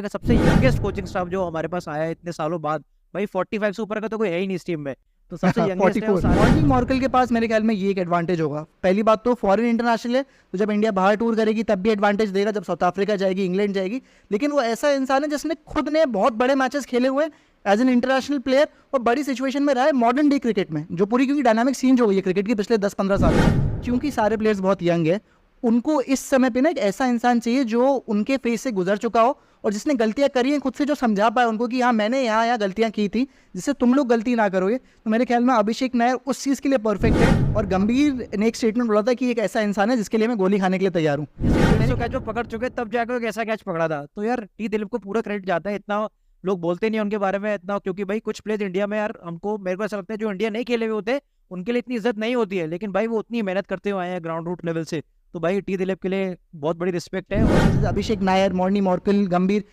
का सबसे youngest coaching staff जो हमारे पास आया है इतने सालों बाद। भाई 45 से ऊपर का तो कोई है ही नहीं इस टीम में, तो सबसे यंगेस्ट है 44। मॉर्निंग मॉर्कल के पास मेरे ख्याल में ये एक एडवांटेज होगा। पहली बात तो फॉरेन इंटरनेशनल है, तो जब इंडिया बाहर टूर करेगी तब भी एडवांटेज देगा, जब साउथ अफ्रीका जाएगी, इंग्लैंड जाएगी। लेकिन वो ऐसा इंसान है जिसने खुद ने बहुत बड़े मैचेस खेले हुए एज एन इंटरनेशनल प्लेयर और बड़ी सिचुएशन में रहा है मॉडर्न डे क्रिकेट में, जो पूरी क्योंकि डायनामिक चेंज हो गई है क्रिकेट की पिछले 10-15 साल में, क्योंकि सारे प्लेयर्स बहुत यंग है। उनको इस समय पे ना एक ऐसा इंसान चाहिए जो उनके फेस से गुजर चुका हो और जिसने गलतियां करी हैं खुद से जो समझा पाए उनको कि हाँ मैंने यहाँ यहाँ गलतियां की थी, जिससे तुम लोग गलती ना करोगे। तो मेरे ख्याल में अभिषेक नायर उस चीज़ के लिए परफेक्ट है। और गंभीर ने एक स्टेटमेंट बोला था कि एक ऐसा इंसान है जिसके लिए मैं गोली खाने के लिए तैयार हूँ। कैच वो पकड़ चुके तब जाकर एक ऐसा कैच पकड़ा था, तो यार टी दिलीप को पूरा क्रेडिट जाता है। इतना लोग बोलते नहीं उनके बारे में इतना, क्योंकि भाई कुछ प्लेयर्स इंडिया में यार हमको मेरे को ऐसा लगता है जो इंडिया नहीं खेले हुए होते उनके लिए इतनी इज्जत नहीं होती है, लेकिन भाई वो उतनी मेहनत करते हुए आए हैं ग्राउंड रूट लेवल से, तो भाई टी दिलीप के लिए बहुत बड़ी रिस्पेक्ट है। और अभिषेक नायर, मॉर्नी मॉर्कल, गंभीर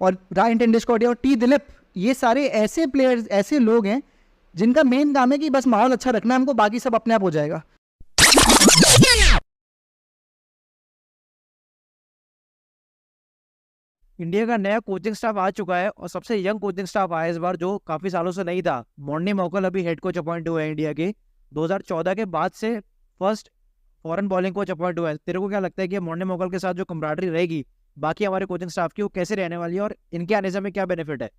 और रायन टेंडुलकर और टी दिलीप, ये सारे ऐसे प्लेयर्स, ऐसे लोग हैं जिनका मेन काम है कि बस माहौल अच्छा रखना है हमको, बाकी सब अपने आप हो जाएगा। इंडिया का नया कोचिंग स्टाफ आ चुका है और सबसे यंग कोचिंग स्टाफ आया इस बार, जो काफी सालों से नहीं था। मॉर्नी मॉर्कल अभी हेड कोच अपॉइंट हुए हैं इंडिया के, 2014 के बाद से first foreign bowling coach appoint हुआ है। तेरे को क्या लगता है कि मॉर्नी मॉर्कल के साथ जो कमराडरी रहेगी बाकी हमारे कोचिंग स्टाफ की, वो कैसे रहने वाली है और इनके आने से हमें क्या बेनिफिट है?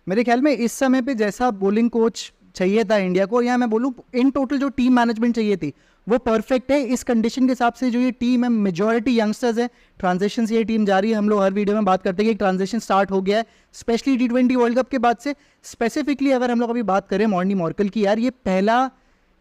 मेरे ख्याल में इस समय पे जैसा बॉलिंग कोच चाहिए था इंडिया को, या मैं बोलूँ इन टोटल जो टीम मैनेजमेंट चाहिए थी वो परफेक्ट है। इस कंडीशन के हिसाब से जो ये टीम है, मेजॉरिटी यंगस्टर्स है, ट्रांजिशन से ये टीम जा रही है। हम लोग हर वीडियो में बात करते हैं कि ट्रांजिशन स्टार्ट हो गया है, स्पेशली T20 वर्ल्ड कप के बाद से। स्पेसिफिकली अगर हम लोग अभी बात करें मॉर्नी मॉर्कल की, यार ये पहला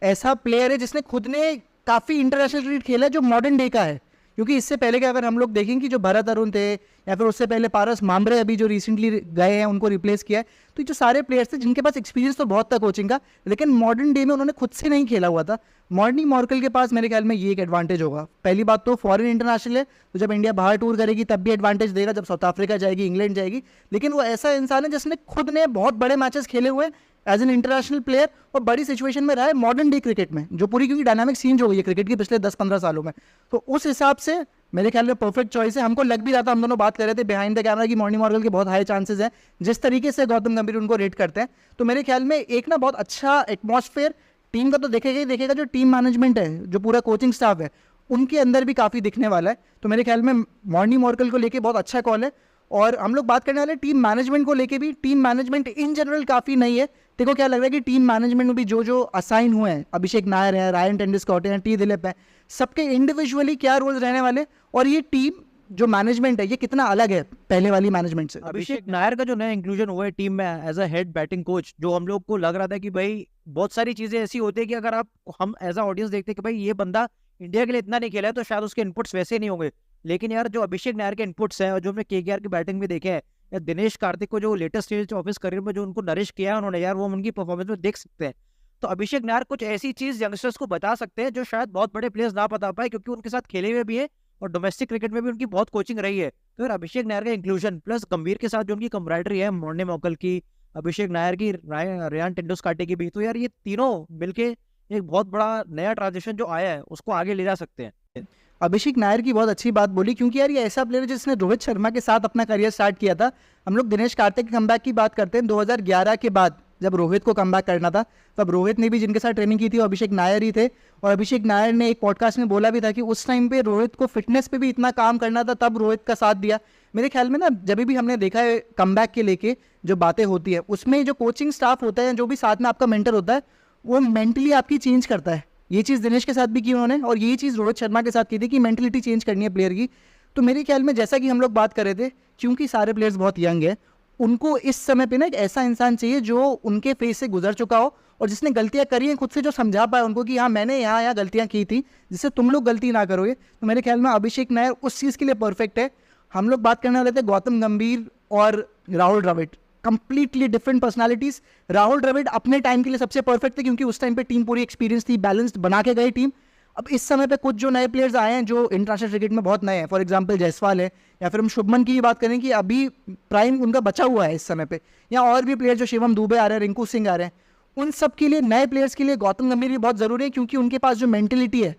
ऐसा प्लेयर है जिसने खुद ने काफ़ी इंटरनेशनल क्रिकेट खेला है जो मॉडर्न डे का है। क्योंकि इससे पहले के अगर हम लोग देखें कि जो भरत अरुण थे या फिर उससे पहले पारस मामरे अभी जो रिसेंटली गए हैं उनको रिप्लेस किया है, तो ये जो सारे प्लेयर्स थे जिनके पास एक्सपीरियंस तो बहुत था कोचिंग का, लेकिन मॉडर्न डे में उन्होंने खुद से नहीं खेला हुआ था। मॉर्नी मॉर्कल के पास मेरे ख्याल में ये एक एडवांटेज होगा। पहली बात तो फॉरेन इंटरनेशनल है, तो जब इंडिया बाहर टूर करेगी तब भी एडवांटेज देगा, जब साउथ अफ्रीका जाएगी, इंग्लैंड जाएगी। लेकिन वो ऐसा इंसान है जिसने खुद ने बहुत बड़े मैचेस खेले हुए एज एन इंटरनेशनल प्लेयर और बड़ी सिचुएशन में रहा है मॉडर्न डे क्रिकेट में, जो पूरी क्योंकि डायनामिक चेंज हो गई है क्रिकेट की पिछले 10-15 सालों में। तो उस हिसाब से मेरे ख्याल में परफेक्ट चॉइस है। हमको लग भी रहा था, हम दोनों बात कर रहे थे बिहाइंड द कैमरा, की मॉर्नी मॉर्कल के बहुत हाई चांसेस हैं जिस तरीके से गौतम गंभीर उनको रेट करते हैं। तो मेरे ख्याल में एक ना बहुत अच्छा एटमॉस्फेयर टीम का तो देखेगा ही देखेगा, जो टीम मैनेजमेंट है, जो पूरा कोचिंग स्टाफ है, उनके अंदर भी काफ़ी दिखने वाला है। तो मेरे ख्याल में मॉर्नी मॉर्कल को लेके बहुत अच्छा कॉल है। और हम लोग बात करने वाले टीम मैनेजमेंट को लेके भी। टीम मैनेजमेंट इन जनरल काफ़ी नहीं है। देखो क्या लग रहा है कि टीम मैनेजमेंट में भी जो जो असाइन हुए हैं, अभिषेक नायर है, रायन टेंडुलकर हैं, टी दिलीप है, सबके इंडिविजुअली क्या रोल्स रहने वाले, और ये टीम जो मैनेजमेंट है ये कितना अलग है पहले वाली मैनेजमेंट से। अभिषेक नायर का जो नया इंक्लूजन हुआ है टीम में as a head batting coach, जो हम लोग को लग रहा था कि भाई बहुत सारी चीजें ऐसी होती है कि अगर हम एज अ ऑडियंस देखते हैं कि भाई ये बंदा इंडिया के लिए इतना नहीं खेला है तो शायद उसके इनपुट्स वैसे नहीं होंगे, लेकिन यार जो अभिषेक नायर के इनपुट्स हैं और जो हमने KKR की बैटिंग भी देखे हैं, या दिनेश कार्तिक को जो लेटेस्ट स्टेज ऑफिस करियर में जो उनको नरिश किया है उन्होंने, यार वो हम उनकी परफॉर्मेंस में देख सकते हैं। तो अभिषेक नायर कुछ ऐसी चीज यंगस्टर्स को बता सकते हैं जो शायद बहुत बड़े प्लेयर्स ना बता पाए, क्योंकि उनके साथ खेले हुए भी है और डोमेस्टिक क्रिकेट में भी उनकी बहुत कोचिंग रही है। तो यार अभिषेक नायर का इंक्लूजन प्लस गंभीर के साथ जो उनकी कमराडरी है, मॉर्नी मॉर्कल की, अभिषेक नायर की, रायन टेंडुलकर की भी, तो यार ये तीनों मिलके एक बहुत बड़ा नया ट्रांजिशन जो आया है उसको आगे ले जा सकते हैं। अभिषेक नायर की बहुत अच्छी बात बोली, क्योंकि यार ये ऐसा प्लेयर है जिसने रोहित शर्मा के साथ अपना करियर स्टार्ट किया था। हम लोग दिनेश कार्तिक के कमबैक की बात करते हैं 2011 के बाद, जब रोहित को कमबैक करना था तब रोहित ने भी जिनके साथ ट्रेनिंग की थी वो अभिषेक नायर ही थे। और अभिषेक नायर ने एक पॉडकास्ट में बोला भी था कि उस टाइम पे रोहित को फिटनेस पे भी इतना काम करना था, तब रोहित का साथ दिया। मेरे ख्याल में ना जब भी हमने देखा है कमबैक के लेके जो बातें होती है, उसमें जो कोचिंग स्टाफ होता है, जो भी साथ में आपका मेंटर होता है, वो मेंटली आपकी चेंज करता है। ये चीज़ दिनेश के साथ भी की उन्होंने, और यही चीज़ रोहित शर्मा के साथ की थी कि मेंटलिटी चेंज करनी है प्लेयर की। तो मेरे ख्याल में जैसा कि हम लोग बात कर रहे थे, क्योंकि सारे प्लेयर्स बहुत यंग है, उनको इस समय पे ना एक ऐसा इंसान चाहिए जो उनके फेस से गुजर चुका हो और जिसने गलतियां करी हैं खुद से जो समझा पाए उनको कि हाँ मैंने यहाँ यहाँ गलतियां की थी, जिससे तुम लोग गलती ना करोगे। तो मेरे ख्याल में अभिषेक नायर उस चीज़ के लिए परफेक्ट है। हम लोग बात करने वाले थे गौतम गंभीर और Rahul Dravid, completely different personalities. Rahul Dravid अपने टाइम के लिए सबसे परफेक्ट थे, क्योंकि उस टाइम पे टीम पूरी एक्सपीरियंस थी, बैलेंस्ड बना के गई टीम। अब इस समय पे कुछ जो नए प्लेयर्स आए हैं जो इंटरनेशनल क्रिकेट में बहुत नए हैं, फॉर एग्जांपल जायसवाल है, या फिर हम शुभमन की भी बात करें कि अभी प्राइम उनका बचा हुआ है इस समय पे, या और भी प्लेयर जो शिवम दुबे आ रहे हैं, रिंकू सिंह आ रहे हैं, उन सब के लिए, नए प्लेयर्स के लिए गौतम गंभीर भी बहुत ज़रूरी है, क्योंकि उनके पास जो मेंटेलिटी है,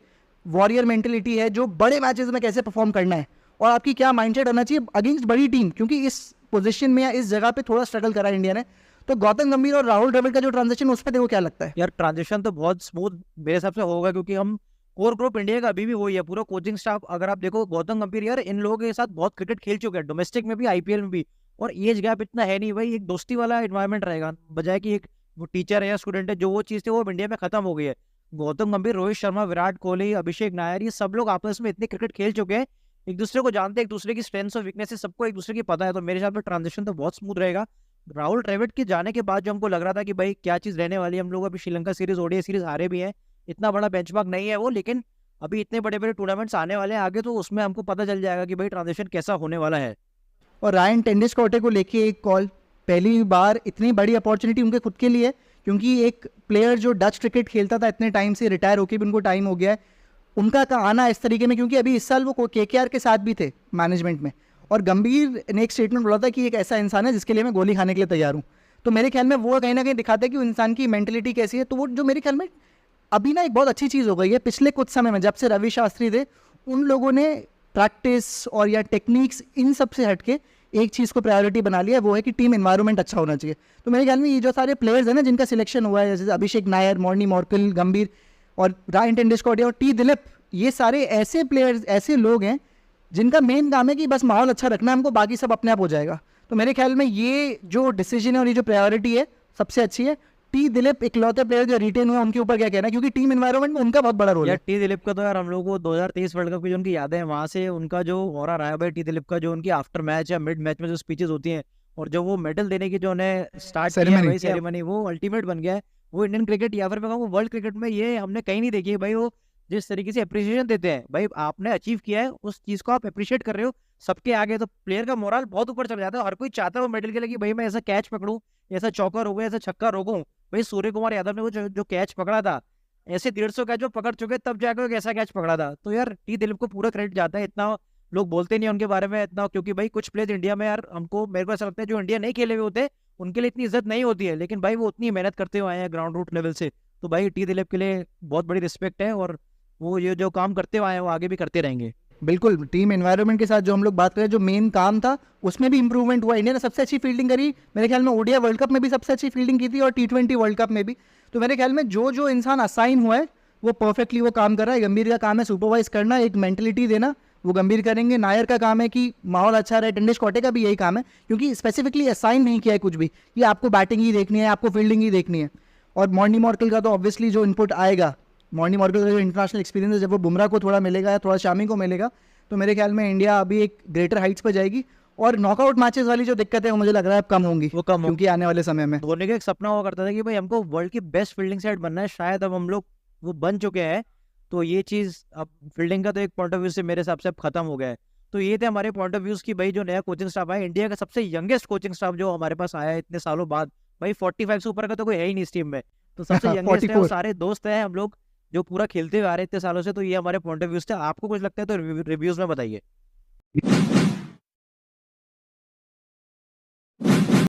वॉरियर मेंटेलिटी है, जो बड़े मैचेस में कैसे परफॉर्म करना है और आपकी क्या माइंडसेट होना चाहिए अगेंस्ट बड़ी टीम। क्योंकि इस पोजीशन में या इस जगह पे थोड़ा स्ट्रगल करा इंडिया ने। तो गौतम गंभीर और राहुल द्रविड़ का जो ट्रांजिशन, उस पर देखो क्या लगता है? यार ट्रांजिशन तो बहुत स्मूथ मेरे हिसाब से होगा, क्योंकि हम कोर ग्रुप इंडिया का अभी भी वही है, पूरा कोचिंग स्टाफ। अगर आप देखो गौतम गंभीर यार इन लोगों के साथ बहुत क्रिकेट खेल चुके हैं, डोमेस्टिक में भी आईपीएल में भी, और एज गैप इतना है नहीं भाई, एक दोस्ती वाला एनवायरमेंट रहेगा, बजाय कि एक वो टीचर है या स्टूडेंट है, जो वो चीज़ थी वो अब इंडिया में खत्म हो गई है। गौतम गंभीर, रोहित शर्मा, विराट कोहली, अभिषेक नायर, ये सब लोग आपस में इतने क्रिकेट खेल चुके हैं, एक दूसरे को जानते हैं, एक दूसरे की स्ट्रेंथ्स और वीकनेसेस सबको एक दूसरे की पता है, तो मेरे हिसाब से ट्रांजिशन तो बहुत स्मूथ रहेगा। राहुल द्रविड़ के जाने के बाद जो हमको लग रहा था कि भाई क्या चीज़ रहने वाली है, हम लोग अभी श्रीलंका सीरीज, ओडीआई सीरीज हारे भी हैं, इतना बड़ा बेंचमार्क नहीं है वो, लेकिन अभी इतने बड़े बड़े टूर्नामेंट्स आने वाले हैं आगे, तो उसमें हमको पता चल जाएगा कि भाई ट्रांजिशन कैसा होने वाला है। और रायन टेंडुलकर को लेके एक कॉल, पहली बार इतनी बड़ी अपॉर्चुनिटी उनके खुद के लिए, क्योंकि एक प्लेयर जो डच क्रिकेट खेलता था इतने टाइम से, रिटायर होके भी उनको टाइम हो गया है, उनका आना इस तरीके में, क्योंकि अभी इस साल वो केकेआर के साथ भी थे मैनेजमेंट में, और गंभीर ने एक स्टेटमेंट बोला था कि एक ऐसा इंसान है जिसके लिए मैं गोली खाने के लिए तैयार हूँ। तो मेरे ख्याल में वो कहीं ना कहीं दिखाता है कि इंसान की मेंटेलिटी कैसी है। तो वो जो मेरे ख्याल में अभी ना एक बहुत अच्छी चीज़ हो गई है पिछले कुछ समय में, जब से रवि शास्त्री थे, उन लोगों ने प्रैक्टिस और या टेक्निक्स इन सब से हटके एक चीज़ को प्रायोरिटी बना लिया है, वो है कि टीम एनवायरनमेंट अच्छा होना चाहिए। तो मेरे ख्याल में ये जो सारे प्लेयर्स हैं ना जिनका सिलेक्शन हुआ है, जैसे अभिषेक नायर, मॉर्नी मॉर्कल, गंभीर और रायन टेंडुलकर और टी दिलीप, ये सारे ऐसे प्लेयर्स, ऐसे लोग हैं जिनका मेन काम है कि बस माहौल अच्छा रखना है हमको, बाकी सब अपने आप हो जाएगा। तो मेरे ख्याल में ये जो डिसीजन है और ये जो प्रायोरिटी है सबसे अच्छी है। टी दिलीप इकलौते प्लेयर जो रिटेन हुए, उनके ऊपर क्या कहना है, क्योंकि टीम एनवायरनमेंट में उनका बहुत बड़ा रोल है। यार टी दिलीप का तो यार हम लोग को 2023 वर्ल्ड कप की जो उनकी यादें हैं, वहां से उनका जो ऑरा रहा है भाई, टी दिलीप का जो उनकी आफ्टर मैच या मिड मैच में जो स्पीचेस होती हैं, और जो वो मेडल देने की जो उन्हें स्टार्ट किया है भाई सेरेमनी, वो अल्टीमेट बन गया है। वो इंडियन क्रिकेट या फिर मैं कहूँ वर्ल्ड क्रिकेट में ये हमने कहीं नहीं देखी है भाई। वो जिस तरीके से अप्रिसिएशन देते हैं भाई, आपने अचीव किया है, उस चीज को आप अप्रिशिएट कर रहे हो सबके आगे, तो प्लेयर का मोरल बहुत ऊपर चला जाता है। हर कोई चाहता है वो मेडल के लिए कि भाई मैं ऐसा कैच पकड़ूं, ऐसा चौका रोकूं, ऐसा छक्का रोकूं। भाई सूर्य कुमार यादव ने वो जो कैच पकड़ा था, ऐसे 150 कैच वो पकड़ चुके, तब जाकर एक ऐसा कैच पकड़ा था। तो यार टी दिलीप को पूरा क्रेडिट जाता है, इतना लोग बोलते नहीं है उनके बारे में इतना, क्योंकि भाई कुछ प्लेयर इंडिया में यार हमको, मेरे को ऐसा लगता है जो इंडिया नहीं खेले हुए होते उनके लिए इतनी इज्जत नहीं होती है, लेकिन भाई वो उतनी मेहनत करते हुए आए हैं ग्राउंड रूट लेवल से। तो भाई टी दिलीप के लिए बहुत बड़ी रिस्पेक्ट है, और वो ये जो काम करते हुए आए हैं वो आगे भी करते रहेंगे। बिल्कुल, टीम एनवायरनमेंट के साथ जो हम लोग बात करें, जो मेन काम था उसमें भी इंप्रूवमेंट हुआ। इंडिया ने सबसे अच्छी फील्डिंग करी मेरे ख्याल में, ओडीआई वर्ल्ड कप में भी सबसे अच्छी फील्डिंग की थी और टी20 वर्ल्ड कप में भी। तो मेरे ख्याल में जो जो इंसान असाइन हुआ है वो परफेक्टली वो काम कर रहा है। गंभीर का काम है सुपरवाइज करना, एक मेंटलिटी देना, वो गंभीर करेंगे। नायर का काम है कि माहौल अच्छा रहे। टेंडुलकर का भी यही काम है, क्योंकि स्पेसिफिकली असाइन नहीं किया है कुछ भी कि आपको बैटिंग ही देखनी है, आपको फील्डिंग ही देखनी है। और मॉर्नी मॉर्कल का तो ऑब्वियसली जो इनपुट आएगा, मॉर्नी मॉर्कल का जो इंटरनेशनल एक्सपीरियंस है, जब वो बुमराह को थोड़ा मिलेगा या थोड़ा शामी को मिलेगा, तो मेरे ख्याल में इंडिया अभी एक ग्रेटर हाइट्स पर जाएगी। और नॉकआउट मैचेस वाली जो दिक्कत है वो मुझे लग रहा है अब कम होंगी, वो कम क्योंकि आने वाले समय में धोनी का एक सपना हुआ करता था कि भाई हमको वर्ल्ड की बेस्ट फील्डिंग साइड बनना है, शायद अब हम लोग वो बन चुके हैं। तो ये चीज़ अब फील्डिंग का तो एक पॉइंट ऑफ व्यू से मेरे हिसाब से अब खत्म हो गया है। तो ये थे हमारे पॉइंट ऑफ व्यूज की भाई, जो नया कोचिंग स्टाफ आया, इंडिया का सबसे यंगेस्ट कोचिंग स्टाफ जो हमारे पास आया है इतने सालों बाद। भाई 45 से ऊपर का तो कोई है ही नहीं इस टीम में, तो सबसे यंगेस्ट है, वो सारे दोस्त हैं हम लोग जो पूरा खेलते हुए आ रहे हैं इतने सालों से। तो ये हमारे पॉइंट ऑफ व्यूज थे। आपको कुछ लगता है तो रिव्यूज में बताइए।